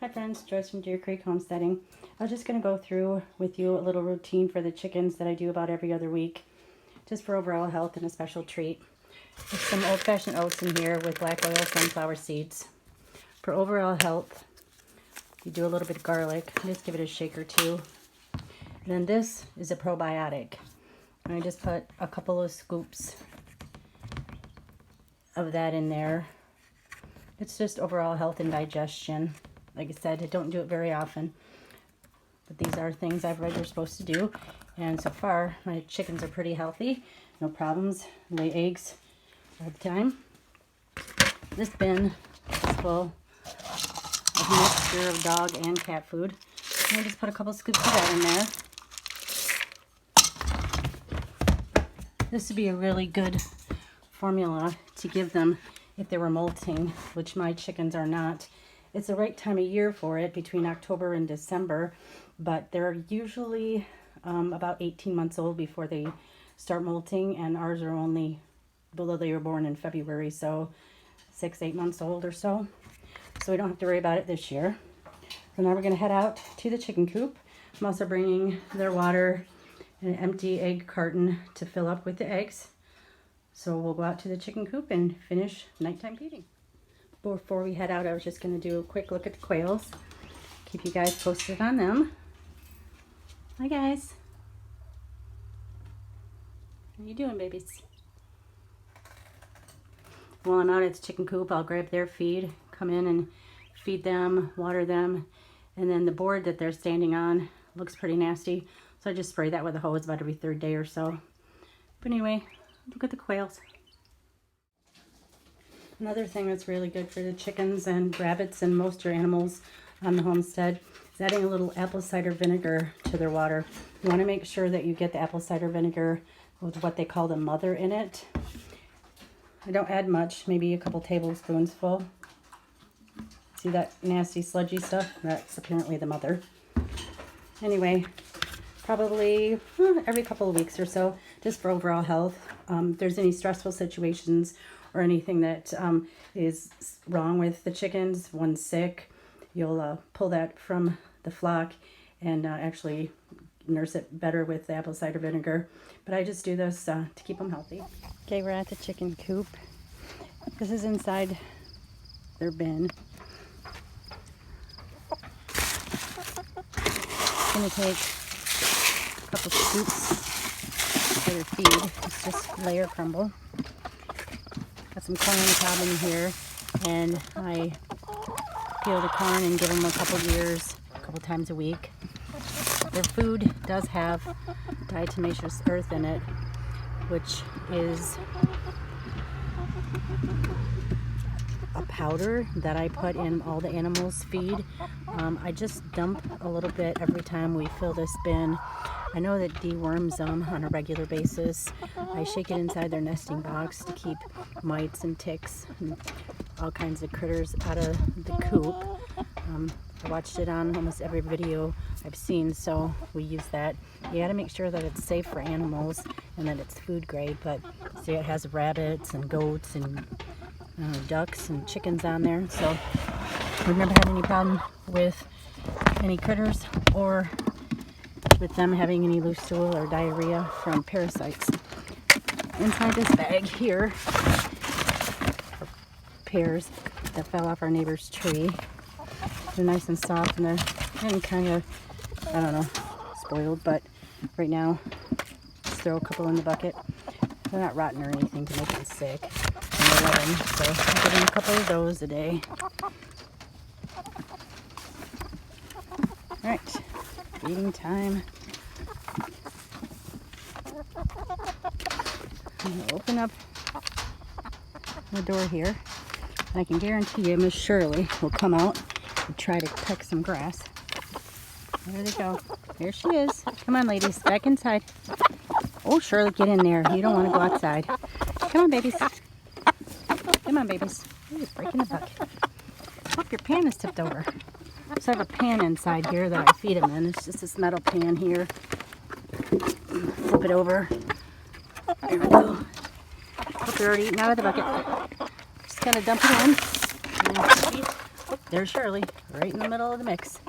Hi friends, Joyce from Deer Creek Homesteading. I was just going to go through with you a little routine for the chickens that I do about every other week, just for overall health and a special treat. There's some old-fashioned oats in here with black oil sunflower seeds. For overall health, you do a little bit of garlic. Just give it a shake or two. And then this is a probiotic. And I just put a couple of scoops of that in there. It's just overall health and digestion. Like I said, I don't do it very often, but these are things I've read you're supposed to do. And so far, my chickens are pretty healthy. No problems. Lay eggs all the time. This bin is full of a mixture of dog and cat food. And I just put a couple scoops of that in there. This would be a really good formula to give them if they were molting, which my chickens are not. It's the right time of year for it, between October and December, but they're usually about 18 months old before they start molting, and ours are only, although they were born in February, so 6-8 months old or so. So we don't have to worry about it this year. So now we're going to head out to the chicken coop. I'm also bringing their water and an empty egg carton to fill up with the eggs. So we'll go out to the chicken coop and finish nighttime feeding. Before we head out, I was just going to do a quick look at the quails. Keep you guys posted on them. Hi guys. How you doing, babies? While I'm out at the chicken coop, I'll grab their feed, come in and feed them, water them, and then the board that they're standing on looks pretty nasty, so I just spray that with a hose about every third day or so. But anyway, look at the quails. Another thing that's really good for the chickens and rabbits and most of your animals on the homestead is adding a little apple cider vinegar to their water. You want to make sure that you get the apple cider vinegar with what they call the mother in it. I don't add much, maybe a couple tablespoons full. See that nasty sludgy stuff? That's apparently the mother. Anyway, probably every couple of weeks or so, just for overall health. If there's any stressful situations or anything that is wrong with the chickens, one's sick, you'll pull that from the flock and actually nurse it better with the apple cider vinegar. But I just do this to keep them healthy. Okay, we're at the chicken coop. This is inside their bin. I'm going to take a couple scoops for their feed. It's just layer crumble. Got some corn on the cob in here, and I peel the corn and give them a couple ears a couple times a week. Their food does have diatomaceous earth in it, which is a powder that I put in all the animals' feed. I just dump a little bit every time we fill this bin. I know that deworms them on a regular basis. I shake it inside their nesting box to keep mites and ticks and all kinds of critters out of the coop. I watched it on almost every video I've seen, so we use that. You gotta make sure that it's safe for animals and that it's food grade, but see, it has rabbits and goats and ducks and chickens on there, so we've never had any problem with any critters or with them having any loose stool or diarrhea from parasites. Inside this bag here are pears that fell off our neighbor's tree. They're nice and soft and they're getting kind of, I don't know, spoiled, but right now, just throw a couple in the bucket. They're not rotten or anything to make them sick. And they love them, so I give them a couple of those a day. Alright, feeding time. I'm going to open up the door here, and I can guarantee you Miss Shirley will come out and try to peck some grass. There they go. There she is. Come on, ladies, back inside. Oh, Shirley, get in there. You don't want to go outside. Come on, babies. Come on, babies. You're breaking the bucket. Oh, your pan is tipped over. So I have a pan inside here that I feed them in. It's just this metal pan here. Flip it over. There we go. Oh, they're already eating out of the bucket. Just kind of dump it in. And there's Shirley, right in the middle of the mix.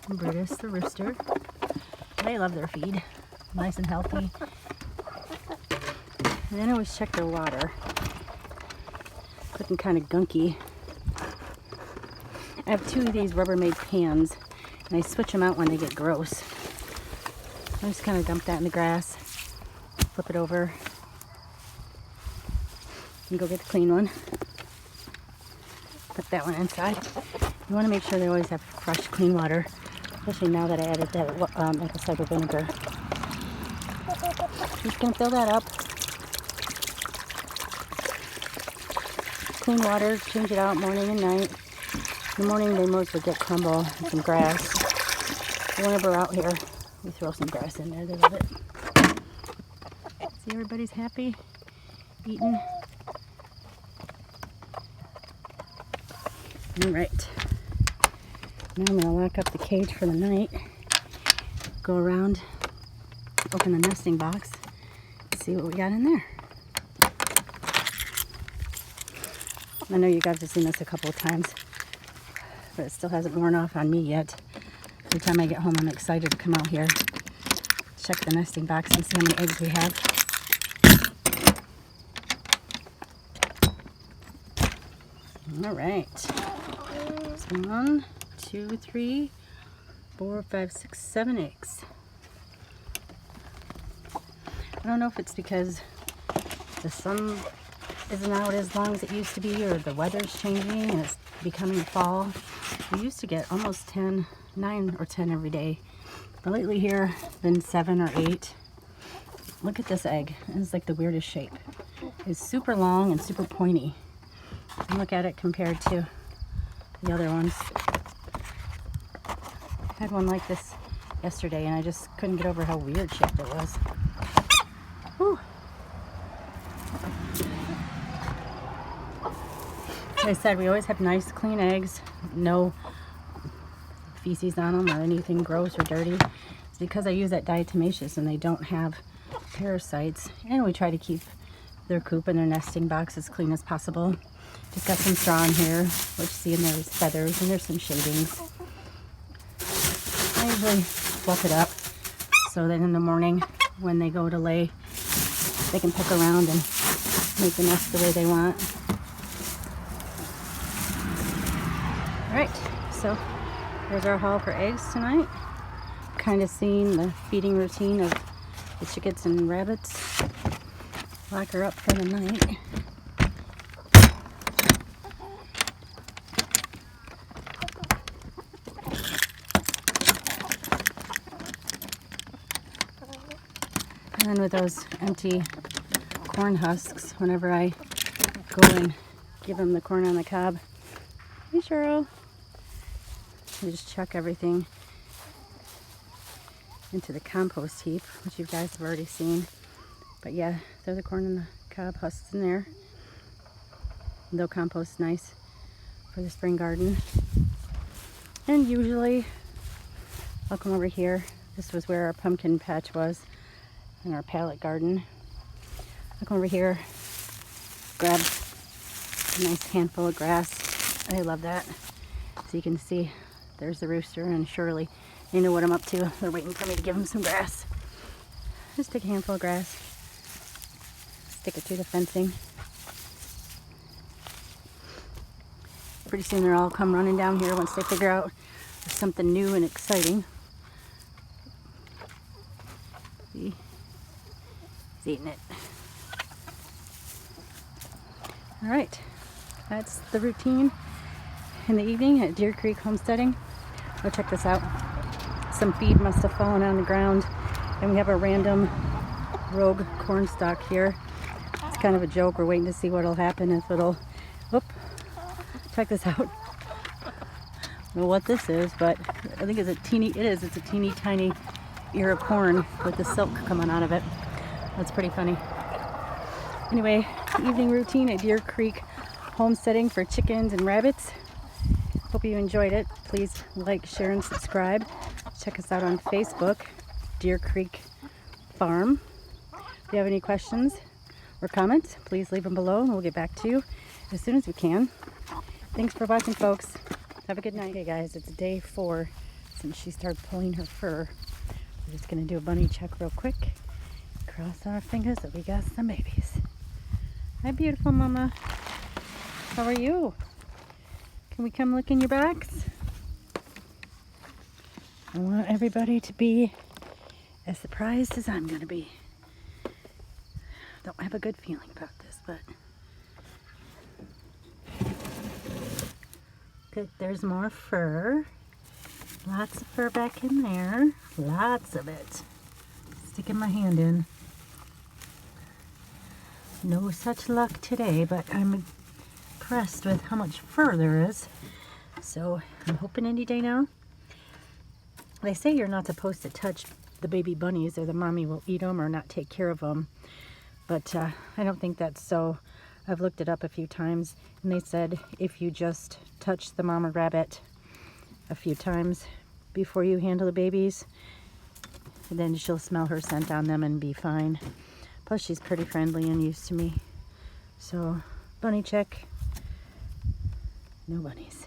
And Brutus, the rooster. They love their feed, nice and healthy. And then I always check their water. Looking kind of gunky. I have 2 of these Rubbermaid pans, and I switch them out when they get gross. I just kind of dump that in the grass, flip it over, and go get the clean one. Put that one inside. You want to make sure they always have fresh, clean water, especially now that I added that apple cider vinegar. Just gonna fill that up. Clean water, change it out morning and night. In the morning they mostly get crumble and some grass. Whenever we're out here, we throw some grass in there. They love it. See, everybody's happy, eating. All right. Now I'm gonna lock up the cage for the night. Go around, open the nesting box, see what we got in there. I know you guys have seen this a couple of times, but it still hasn't worn off on me yet. Every time I get home, I'm excited to come out here, check the nesting box and see how many eggs we have. All right. So 1, 2, 3, 4, 5, 6, 7 eggs. I don't know if it's because the sun isn't out as long as it used to be, or the weather's changing and it's becoming fall. We used to get almost 10, 9 or 10 every day. But lately here, been 7 or 8. Look at this egg. It's like the weirdest shape. It's super long and super pointy. And look at it compared to the other ones. I had one like this yesterday and I just couldn't get over how weird shaped it was. Whew. Like I said, we always have nice clean eggs, no feces on them or anything gross or dirty. It's because I use that diatomaceous and they don't have parasites. And we try to keep their coop and their nesting box as clean as possible. Just got some straw in here, which see, and there's feathers and there's some shavings. I usually fluff it up so that in the morning when they go to lay, they can pick around and make the nest the way they want. Alright, so there's our haul for eggs tonight. Kind of seeing the feeding routine of the chickens and rabbits. Lock her up for the night. And then with those empty corn husks, whenever I go and give them the corn on the cob, hey Cheryl, I just chuck everything into the compost heap, which you guys have already seen. But yeah, throw the corn and the cob husks in there. And they'll compost nice for the spring garden. And usually I'll come over here. This was where our pumpkin patch was in our pallet garden. I'll come over here, grab a nice handful of grass. I love that. So you can see there's the rooster and Shirley. They know what I'm up to. They're waiting for me to give them some grass. Just take a handful of grass, stick it through the fencing. Pretty soon they'll all come running down here once they figure out there's something new and exciting. See? He's eating it. Alright, that's the routine in the evening at Deer Creek Homesteading. Go check this out. Some feed must have fallen on the ground, and we have a random rogue corn stalk here. It's kind of a joke. We're waiting to see what'll happen, if it'll, whoop, check this out. I don't know what this is, but I think it's a teeny tiny ear of corn with the silk coming out of it. That's pretty funny. Anyway, evening routine at Deer Creek Homesteading for chickens and rabbits. Hope you enjoyed it. Please like, share, and subscribe. Check us out on Facebook, Deer Creek Farm. If you have any questions or comments, please leave them below and we'll get back to you as soon as we can. Thanks for watching, folks. Have a good night. Okay guys, it's day 4 since she started pulling her fur. We're just gonna do a bunny check real quick. Cross our fingers that we got some babies. Hi, beautiful mama. How are you? Can we come look in your bags? I want everybody to be as surprised as I'm gonna be. Don't have a good feeling about this, but good. There's more fur. Lots of fur back in there. Lots of it. Sticking my hand in. No such luck today, but I'm impressed with how much fur there is. So I'm hoping any day now. They say you're not supposed to touch the baby bunnies or the mommy will eat them or not take care of them. But I don't think that's so. I've looked it up a few times and they said if you just touch the mama rabbit a few times before you handle the babies, then she'll smell her scent on them and be fine. Plus she's pretty friendly and used to me. So bunny check. No bunnies.